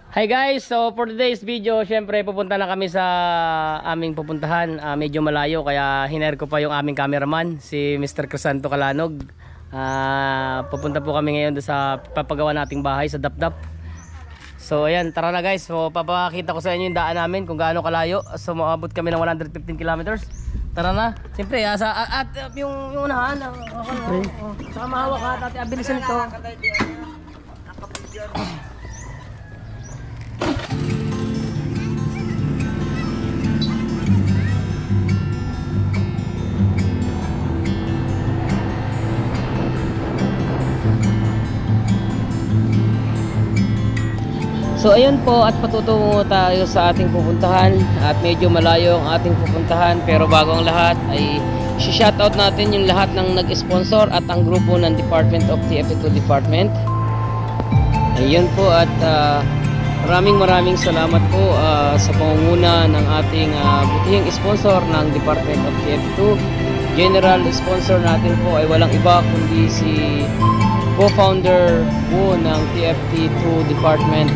Hi guys, so for today's video, syempre pupunta na kami sa aming pupuntahan. Medyo malayo kaya hiner ko pa yung aming cameraman, si Mr. Crisanto Calanog. Pupunta po kami ngayon sa papagawa nating bahay sa Dapdap. So ayan, tara na guys. So papakita ko sa inyo yung daan namin kung gaano kalayo. So maabot kami ng 115 kilometers. Tara na. Siyempre, yung unahan, saka mahawak ha, tati, abilisan ito. So ayun po, at patutungo tayo sa ating pupuntahan at medyo malayo ang ating pupuntahan, pero bago ang lahat ay shoutout natin yung lahat ng nag-sponsor at ang grupo ng Department of TFT2 Department. Ayun po, at maraming salamat po sa pangunguna ng ating butihing sponsor ng Department of TFT2. General sponsor natin po ay walang iba kundi si co-founder po ng TFT2 Department.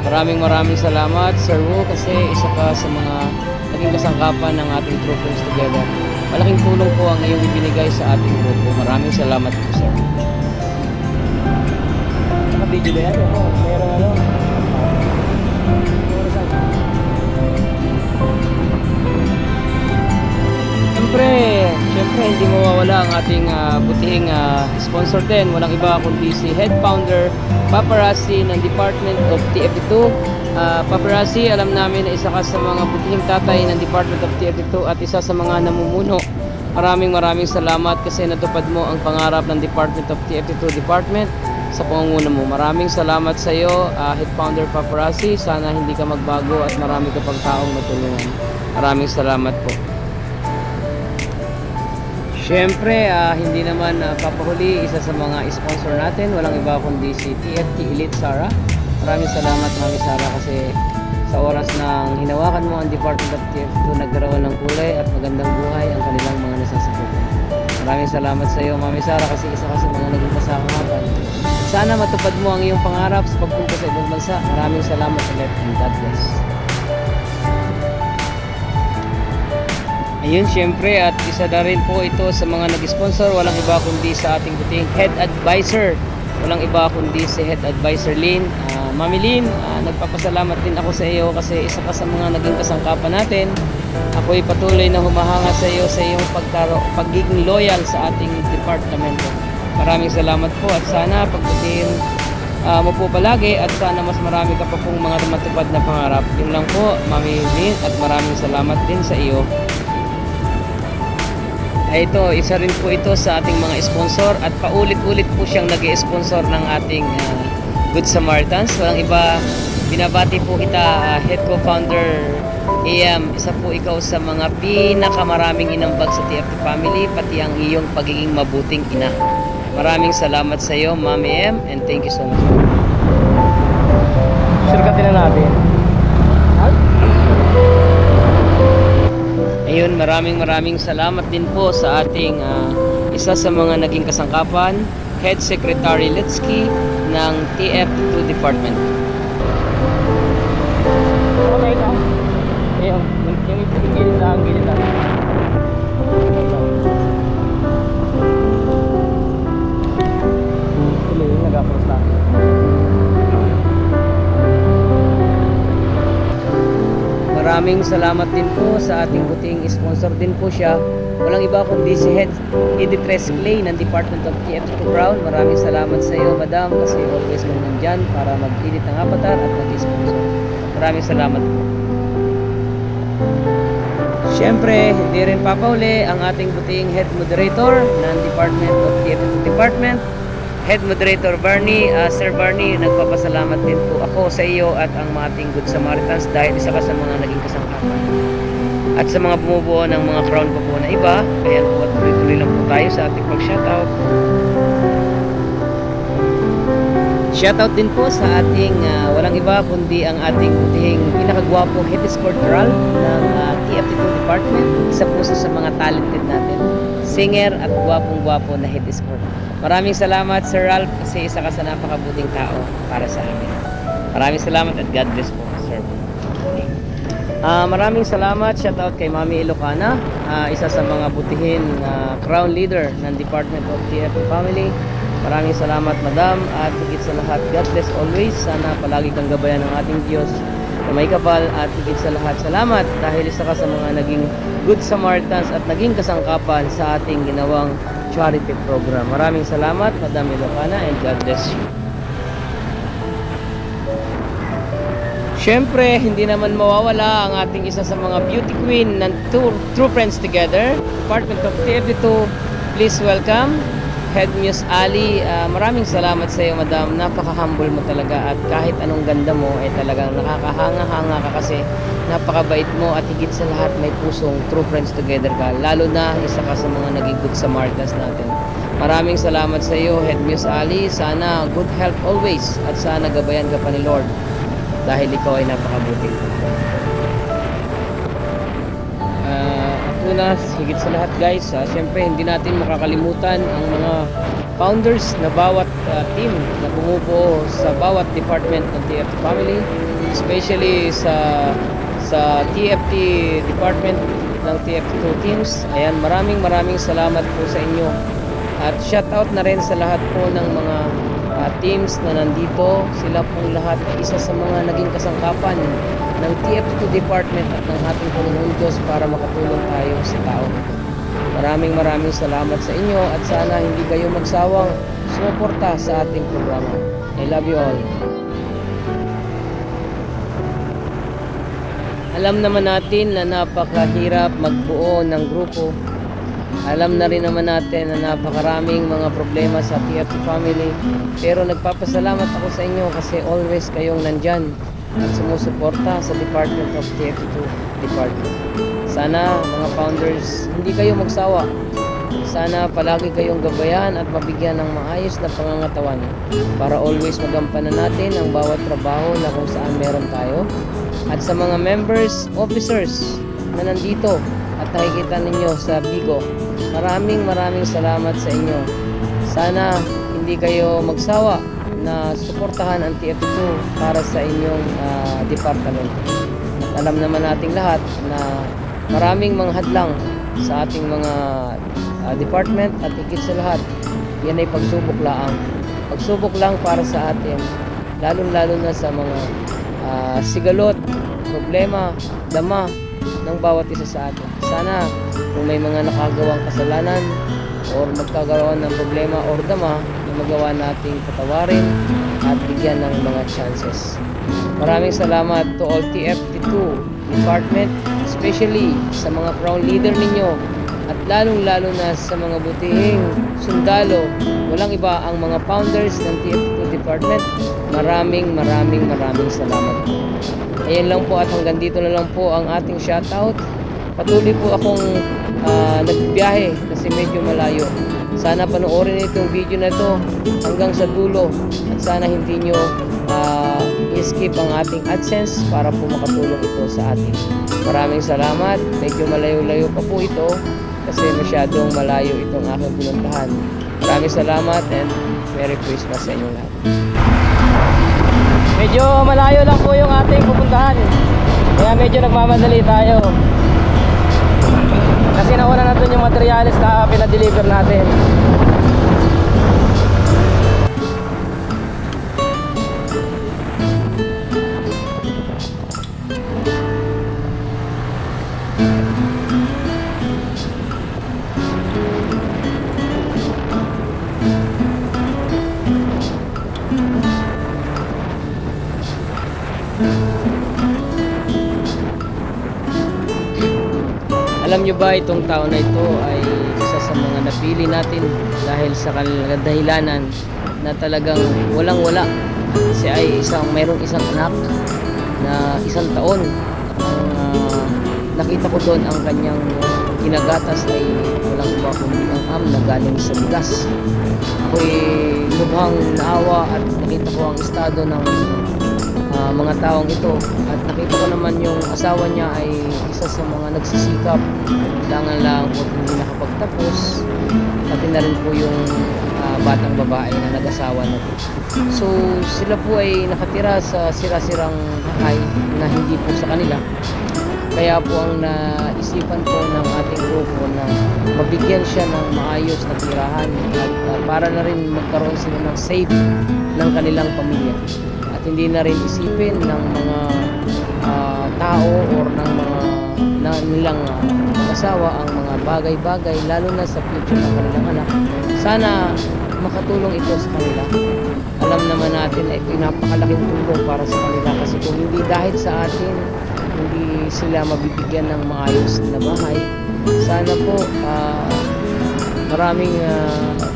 Maraming salamat Sir Wu, kasi isa ka sa mga naging kasangkapan ng ating Troopers Together. Malaking tulong po ang iyong ibinigay sa ating grupo. Maraming salamat po sir. Naka-video ba yan? Meron ano? Siyempre hindi mawawala ang ating butihing sponsor din. Walang iba kundi si Head Founder Paparazzi ng Department of TFT2. Paparazzi, alam namin na isa ka sa mga butihing tatay ng Department of TFT2 at isa sa mga namumuno. Maraming salamat kasi natupad mo ang pangarap ng Department of TFT2 Department sa pangunguna mo. Maraming salamat sa iyo, Head Founder Paparazzi. Sana hindi ka magbago at marami ka pang taong matulungan. Maraming salamat po. Siyempre, hindi naman papahuli, isa sa mga sponsor natin, walang iba kundi si TFT Elite Sara. Maraming salamat Mami Sara, kasi sa oras ng hinawakan mo ang Department of TFT2, nagkaroon ng kulay at magandang buhay ang kanilang mga nasasakupan. Maraming salamat sa iyo Mami Sara, kasi isa ka sa mga naging kasangkapan. Sana matupad mo ang iyong pangarap sa pagpunta sa ibang bansa. Maraming salamat ulit and God bless. Ayun, syempre, at isa na rin po ito sa mga nag-sponsor, walang iba kundi sa ating buting Head Advisor. Walang iba kundi si Head Advisor Lynn. Mami Lynn, nagpapasalamat din ako sa iyo kasi isa ka sa mga naging kasangkapan natin. Ako'y patuloy na humahanga sa iyo sa iyong pagiging loyal sa ating departamento. Maraming salamat po, at sana pagputihin mo po palagi, at sana mas marami ka pa pong mga matupad na pangarap. Yun lang po Mami Lynn, at maraming salamat din sa iyo. Ito, isa rin po ito sa ating mga sponsor, at paulit-ulit po siyang nag-sponsor ng ating Good Samaritans. Walang iba, binabati po kita, Head Co-Founder AM. Isa po ikaw sa mga pinakamaraming inambag sa TFT family, pati ang iyong pagiging mabuting ina. Maraming salamat sa iyo Mami M, and thank you so much. Sirkatin na natin. Ayun, maraming salamat din po sa ating isa sa mga naging kasangkapan, Head Secretary Litsky ng TFT2 Department. Okay ka? Ayun, yung gilid lang. Tuloy, nag-apros lang. Maraming salamat din po sa ating buting sponsor din po siya. Walang iba kundi si Head Editress Clay ng Department of TFT2 Crown. Maraming salamat sa iyo Madam, kasi always kang nandyan para mag-edit ng avatar at mag-sponsor. Maraming salamat po. Siyempre, hindi rin papauli ang ating buting Head Moderator ng Department of TFT2 Department, Head Moderator Barney. Sir Barney, nagpapasalamat din po ako sa iyo at ang ating Good Samaritans dahil isa ka sa mga naging kasangkapan. At sa mga bumubuo ng mga crown pa po na iba, kaya po at tuloy-tuloy lang po tayo sa ating pag-shoutout. Shoutout din po sa ating walang iba kundi ang ating butihing pinakagwapo Head Escortral ng TFT2 Department. Isa po sa mga talented natin, singer at gwapong-gwapo na Head Escort. Maraming salamat Sir Ralph, kasi isa ka sa napakabuting tao para sa amin. Maraming salamat at God bless po, sir. Maraming salamat, shout out kay Mami Ilocana, isa sa mga butihin crown leader ng Department of TFT Family. Maraming salamat, madam, at higit sa lahat, God bless always. Sana palagi kang gabayan ng ating Diyos na may kapal, at higit sa lahat, salamat dahil isa ka sa mga naging good Samaritans at naging kasangkapan sa ating ginawang charity program. Maraming salamat, Madam Ilocana, and God bless you. Siyempre, hindi naman mawawala ang ating isa sa mga beauty queen ng True Friends Together, Department of TFT2. Please welcome Head Muse Ali. Maraming salamat sa iyo, madam. Napaka-humble mo talaga, at kahit anong ganda mo ay talagang nakakahanga-hanga ka kasi napakabait mo, at higit sa lahat may pusong True Friends Together ka. Lalo na isa ka sa mga naging good Samaritans natin. Maraming salamat sa iyo, Head Muse Ali. Sana good health always, at sana gabayan ka pa ni Lord dahil ikaw ay napakabuti. At una, higit sa lahat guys, syempre hindi natin makakalimutan ang mga founders na bawat team na bumubuo sa bawat department ng TFT Family, especially sa TFT department ng TFT2 teams. Ayan, maraming salamat po sa inyo, at shout out na rin sa lahat po ng mga teams na nandito. Sila pong lahat ay isa sa mga naging kasangkapan ng TFT2 department at ng ating Panginoon Diyos para makatulong tayo sa tao. Maraming salamat sa inyo, at sana hindi kayo magsawang sumuporta sa ating programa. I love you all. Alam naman natin na napakahirap magbuo ng grupo. Alam na rin naman natin na napakaraming mga problema sa TFT Family, pero nagpapasalamat ako sa inyo kasi always kayong nandyan at sumusuporta sa Department of TFT2 Department. Sana mga founders, hindi kayo magsawa. Sana palagi kayong gabayan at mabigyan ng maayos na pangangatawan para always magampanan natin ang bawat trabaho na kung saan meron tayo. At sa mga members, officers na nandito at nakikita ninyo sa Bigo, maraming salamat sa inyo. Sana hindi kayo magsawa na suportahan ang TFT2 para sa inyong departamento. At alam naman nating lahat na maraming mga hadlang sa ating mga department, at higit sa lahat, yan ay pagsubok lang para sa atin, lalo na sa mga sigalot, problema, dama ng bawat isa sa atin. Sana kung may mga nakagawang kasalanan or magkagawa ng problema or dama, na magawa nating patawarin at bigyan ng mga chances. Maraming salamat to all TFT2 department, especially sa mga crown leader ninyo, at lalong-lalo na sa mga butihing sundalo. Walang iba, ang mga founders ng TFT2 department. Maraming salamat. Ayan lang po, at hanggang dito na lang po ang ating shoutout. Patuloy po akong nagbiyahe kasi medyo malayo. Sana panoorin itong video na ito hanggang sa dulo, at sana hindi nyo i-skip ang ating AdSense para po makatulong ito sa atin. Maraming salamat. Medyo malayo-layo pa po ito kasi masyadong malayo itong aking pinuntahan. Maraming salamat, and Merry Christmas sa inyong lahat. Medyo malayo lang po yung ating pupuntahan, kaya medyo nagmamadali tayo kasi nauna na dun yung materialis na pinadeliver natin. Alam nyo ba, itong taon na ito ay isa sa mga napili natin dahil sa dahilanan na talagang walang-wala. Kasi ay mayroong isang anak na 1 taon. Nakita ko doon ang kanyang ginagatas ay walang iba kundi ang na galing sa bigas. Ako'y lubhang naawa at nakita ko ang estado ng mga taong ito, at nakita ko naman yung asawa niya ay isa sa mga nagsisikap, kailangan lang kung hindi nakapagtapos pati na rin po yung batang babae na nag-asawa na po. So sila po ay nakatira sa sira-sirang bahay na hindi po sa kanila. Kaya po ang naisipan po ng ating grupo na mabigyan siya ng maayos na tirahan at para na rin magkaroon sila ng safe ng kanilang pamilya. At hindi na rin isipin ng mga tao or ng mga nilang mag-asawa ang mga bagay-bagay lalo na sa future ng kanilang anak. Sana makatulong ito sa kanila. Alam naman natin na ito ay napakalaking tulong para sa kanila kasi kung hindi dahil sa atin hindi sila mabibigyan ng maayos na bahay. Sana po maraming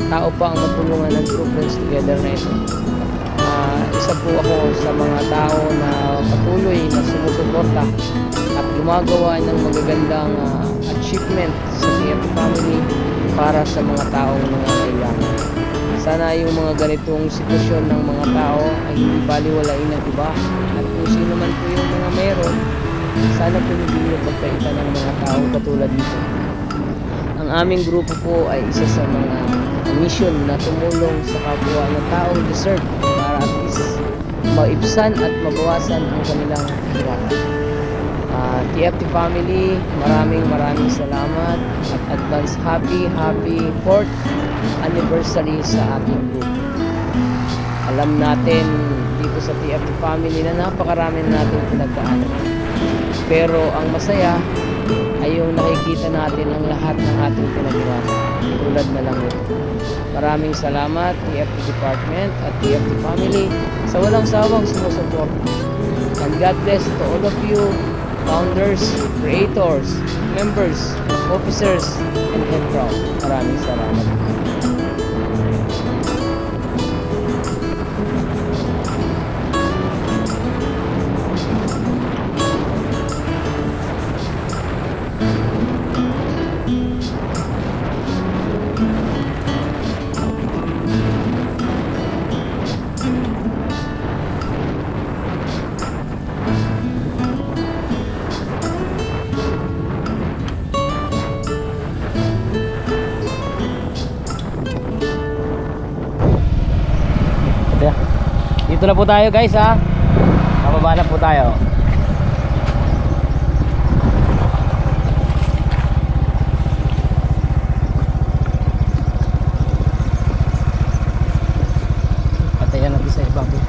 tao pa ang matulungan ng True Friends Together na ito. Isa po ako sa mga tao na patuloy na sumusuporta at gumagawa ng magagandang achievement sa TFT family para sa mga taong nangangailangan. Sana yung mga ganitong sitwasyon ng mga tao ay hindi baliwalain ng iba at kung sino man po yung mga meron, sana po hindi nyo pagkaitan ng mga tao katulad nito. Ang aming grupo po ay isa sa mga mission na tumulong sa kapwa ng taong deserve para at least maibsan at mabawasan ang kanilang kahirapan. TFT family, maraming salamat at advance happy 4th anniversary sa ating group. Alam natin dito sa TFT family na napakarami natin pinagdaanan. Pero ang masaya ay yung nakikita natin ang lahat ng ating pinaghirapan. Tulad na lang ito. Maraming salamat TFT Department at TFT family sa walang sawang sumusuporta. And God bless to all of you, founders, creators, members, officers, and head crowd. Maraming salamat. Dito na po tayo guys ha. Bababa na po tayo. Patayan natin sa ibabaw.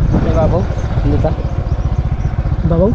Sa ibabaw? Dito ka? Ibabaw?